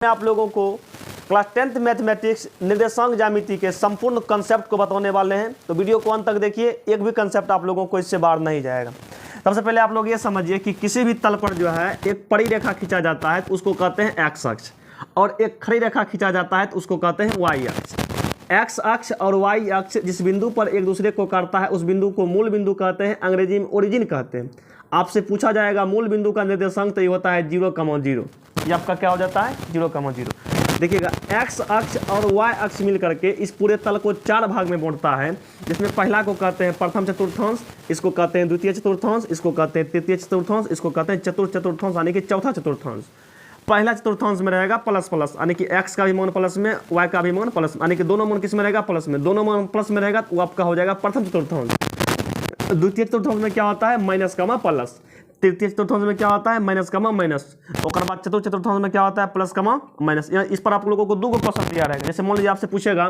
आप लोगों को क्लास 10th मैथमेटिक्स निर्देशांक ज्यामिति के संपूर्ण कंसेप्ट को बताने वाले हैं। तो वीडियो को अंत तक देखिए, एक भी कंसेप्ट आप लोगों को इससे बाहर नहीं जाएगा। सबसे पहले आप लोग ये समझिए कि किसी भी तल पर जो है एक पड़ी रेखा खींचा जाता है तो उसको कहते हैं एक्स अक्ष, और एक खड़ी रेखा खींचा जाता है तो उसको कहते हैं वाई अक्ष। एक्स अक्ष और वाई अक्ष जिस बिंदु पर एक दूसरे को काटता है उस बिंदु को मूल बिंदु कहते हैं, अंग्रेजी में ओरिजिन कहते हैं। आपसे पूछा जाएगा मूल बिंदु का निर्देशांक, तो ये होता है 0,0। ये आपका क्या हो जाता है 0,0। देखिएगा एक्स अक्ष और वाई अक्ष मिल करके इस पूरे तल को 4 भाग में बांटता है, जिसमें पहला को कहते हैं प्रथम चतुर्थांश, इसको कहते हैं द्वितीय चतुर्थांश, इसको कहते हैं तृतीय चतुर्थांश, इसको कहते हैं चतुर्थ चतुर्थांश यानी कि चौथा चतुर्थांश। पहला चतुर्थांश में रहेगा प्लस प्लस यानी कि एक्स का भी मान प्लस में, वाई का भी मान प्लस, यानी कि दोनों मान किस में रहेगा प्लस में, दोनों मान प्लस में रहेगा तो वो आपका हो जाएगा प्रथम चतुर्थांश। द्वितीय चतुर्थांश में क्या होता है माइनस का प्लस, तृतीय चतुर्थांश में क्या होता है माइनस का माइनस, और बाद चतुर्थ चतुर्थांश में क्या होता है प्लस का माइनस। इस पर आप लोगों को 2 क्वेश्चन दिया रहेगा। जैसे मान लीजिए आपसे पूछेगा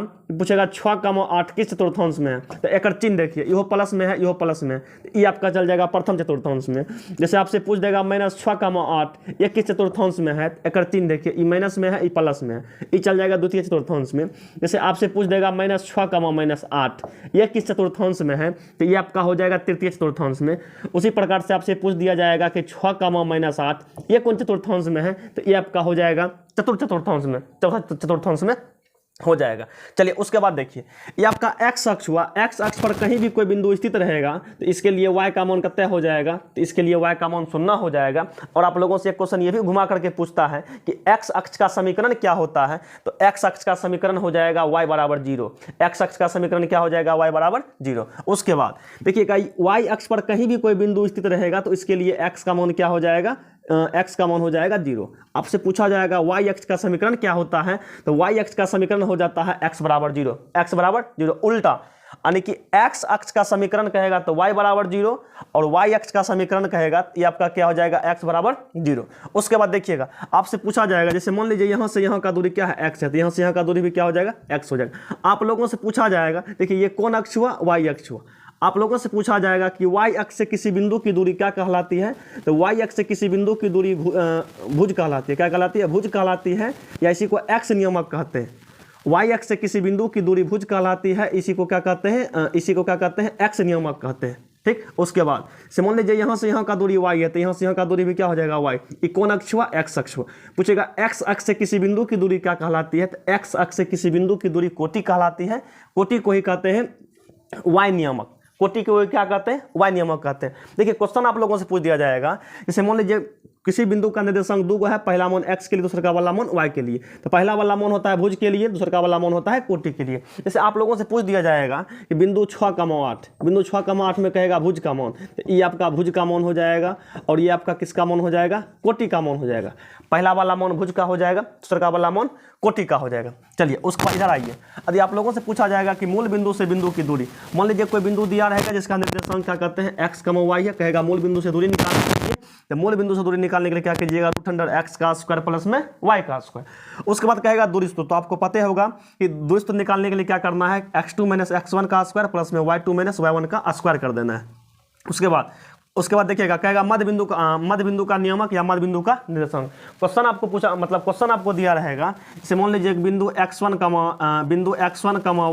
6,8 किस चतुर्थांश में है, तो एक चिन्ह देखिए, इहो प्लस में है, इहो प्लस में, तो ये आपका चल जाएगा प्रथम चतुर्थांश में। जैसे आपसे पूछ देगा -6,8 ये किस चतुर्थांश में है, एक चिन्ह देखिए, ये माइनस में है, ये प्लस में है, ये चल जाएगा द्वितीय चतुर्थांश में। जैसे आपसे पूछ देगा -6,-8 ये किस चतुर्थांश में है, तो ये आपका हो जाएगा तृतीय चतुर्थांश में। उसी प्रकार से आपसे पूछ दिया जाएगा कि 6,-8 ये कौन चतुर्थांश में है, तो ये आपका हो जाएगा चतुर्थ चतुर्थांश में, चौथा चतुर्थांश में हो जाएगा। चलिए उसके बाद देखिए, ये आपका एक्स अक्ष हुआ। एक्स अक्ष पर कहीं भी कोई बिंदु स्थित रहेगा तो इसके लिए y का मान कितना हो जाएगा, तो इसके लिए y का मान 0 हो जाएगा। और आप लोगों से एक क्वेश्चन ये भी घुमा करके पूछता है कि एक्स अक्ष का समीकरण क्या होता है, तो एक्स अक्ष का समीकरण हो जाएगा y बराबर 0। एक्स अक्ष का समीकरण क्या हो जाएगा y बराबर 0। उसके बाद देखिएगा y अक्ष पर कहीं भी कोई बिंदु स्थित रहेगा तो इसके लिए x का मान क्या हो जाएगा, x का मान हो जाएगा 0। आपसे पूछा जाएगा y अक्ष का समीकरण क्या होता है, तो y अक्ष का समीकरण हो जाता है x बराबर 0। x बराबर 0 उल्टा, यानी कि x अक्ष का समीकरण कहेगा तो y बराबर 0, और y अक्ष का समीकरण कहेगा ये आपका क्या हो जाएगा x बराबर 0। उसके बाद देखिएगा आपसे पूछा जाएगा, जैसे मान लीजिए यहाँ से यहाँ का दूरी क्या है x है, तो यहाँ से यहाँ का दूरी भी क्या हो जाएगा x हो जाएगा। आप लोगों से पूछा जाएगा, देखिए ये कौन अक्ष हुआ, y अक्ष हुआ। आप लोगों से पूछा जाएगा कि y अक्ष से किसी बिंदु की दूरी क्या कहलाती है, तो y अक्ष से किसी बिंदु की दूरी भुज कहलाती है। क्या कहलाती है, भुज कहलाती है, या इसी को x नियामक कहते हैं। y अक्ष से किसी बिंदु की दूरी भुज कहलाती है, इसी को क्या कहते हैं, इसी को क्या कहते हैं x नियामक कहते हैं। ठीक, उसके बाद से मान लीजिए यहाँ से यहाँ का दूरी y है, तो यहाँ से यहाँ का दूरी भी क्या हो जाएगा y। ये कौन अक्ष हुआ, x अक्ष हुआ। पूछेगा x अक्ष से किसी बिंदु की दूरी क्या कहलाती है, तो x अक्ष से किसी बिंदु की दूरी कोटि कहलाती है। कोटि को ही कहते हैं y नियामक, कोटि को क्या कहते हैं, y नियामक कहते हैं। देखिए क्वेश्चन आप लोगों से पूछ दिया जाएगा, जैसे मान लीजिए किसी बिंदु का निर्देशांक 2 है, पहला मान x के लिए, दूसरा का वाला मान y के लिए। तो पहला वाला मान होता है भुज के लिए, दूसरा का वाला मान होता है कोटि के लिए। जैसे आप लोगों से पूछ दिया जाएगा कि बिंदु 6,8, बिंदु 6,8 में कहेगा भुज का मान, तो ये आपका भुज का मान हो जाएगा, और ये आपका किसका मान हो जाएगा, कोटि का मान हो जाएगा। पहला वाला मान भुज का हो जाएगा, दूसरा का वाला मान कोटि का हो जाएगा। चलिए उसके बाद इधर आइए, यदि आप लोगों से पूछा जाएगा कि मूल बिंदु से बिंदु की दूरी, मान लीजिए कोई बिंदु दिया रहेगा जिसका निर्देशांक क्या कहते हैं x, y है, कहेगा मूल बिंदु से दूरी निकालने के लिए, तो मूल बिंदु से दूरी निकालने के लिए क्या कीजिएगा, √x का स्क्वायर प्लस में y का स्क्वायर। उसके बाद कहेगा दूरिस्तों, तो आपको पता होगा कि दूरिस्तों निकालने के लिए क्या करना है, x2 - x1 का स्क्वायर प्लस में y2 - y1 का स्क्वायर कर देना है। उसके बाद देखिएगा कहेगा मध्य बिंदु का नियामक या मध्य बिंदु का निर्देशांक। क्वेश्चन आपको पूछा, मतलब क्वेश्चन आपको दिया रहेगा, जैसे मान लीजिए बिंदु x1,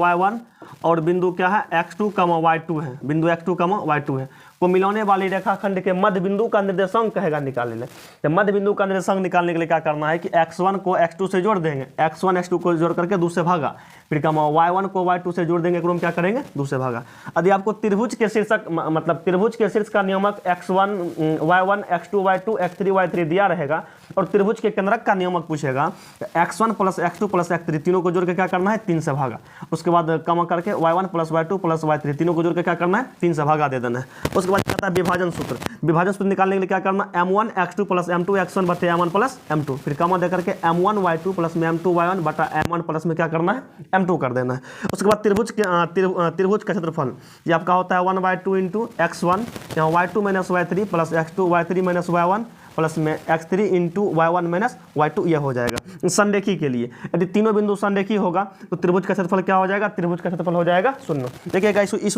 y1 और बिंदु क्या है x2, y2 है, बिंदु x2, y2 है, को मिलाने वाली रेखाखंड के मध्य बिंदु का निर्देशांक कहेगा निकालने ले। तो मध्य बिंदु का निर्देशांक निकालने के लिए क्या करना है कि x1 को x2 से जोड़ देंगे, x1 x2 को जोड़ करके 2 से भागा, फिर y1 को y2 से जोड़ देंगे, क्रम क्या करेंगे 2 से भागा। यदि आपको त्रिभुज के शीर्षक, मतलब त्रिभुज के शीर्ष का नियामक x1 y1 x2 y2 x3 y3 दिया रहेगा, और त्रिभुज के केंद्रक का नियामक पूछेगा, तो x1 + x2 + x3 तीनों को जोड़ के क्या करना है 3 से भागा। उसके बाद कम करके y1 + y2 + y3 तीनों को जोड़ के क्या करना है 3 से भागा दे देना है। उसके बाद कहता है विभाजन सूत्र। विभाजन सूत्र निकालने के लिए क्या करना, m1 x2 + m2 x1 / m1 + m2, फिर कमा दे करके m1 y2 + m2 y1 / m1 plus में क्या करना है m2 कर देना है। उसके बाद त्रिभुज का क्षेत्रफल, ये आपका होता है 1/2 × x1, यहाँ y2 - y3 + x2 y3 - y1 plus में x3 × y1 - y2 यह हो जाएगा संरेखी के लिए। यदि तीनों बिंदु संरेखी होगा तो त्रिभुज का क्षेत्रफल क्या हो जाएगा, त्रिभुज का क्षेत्रफल हो जाएगा 0। देखिएगा इस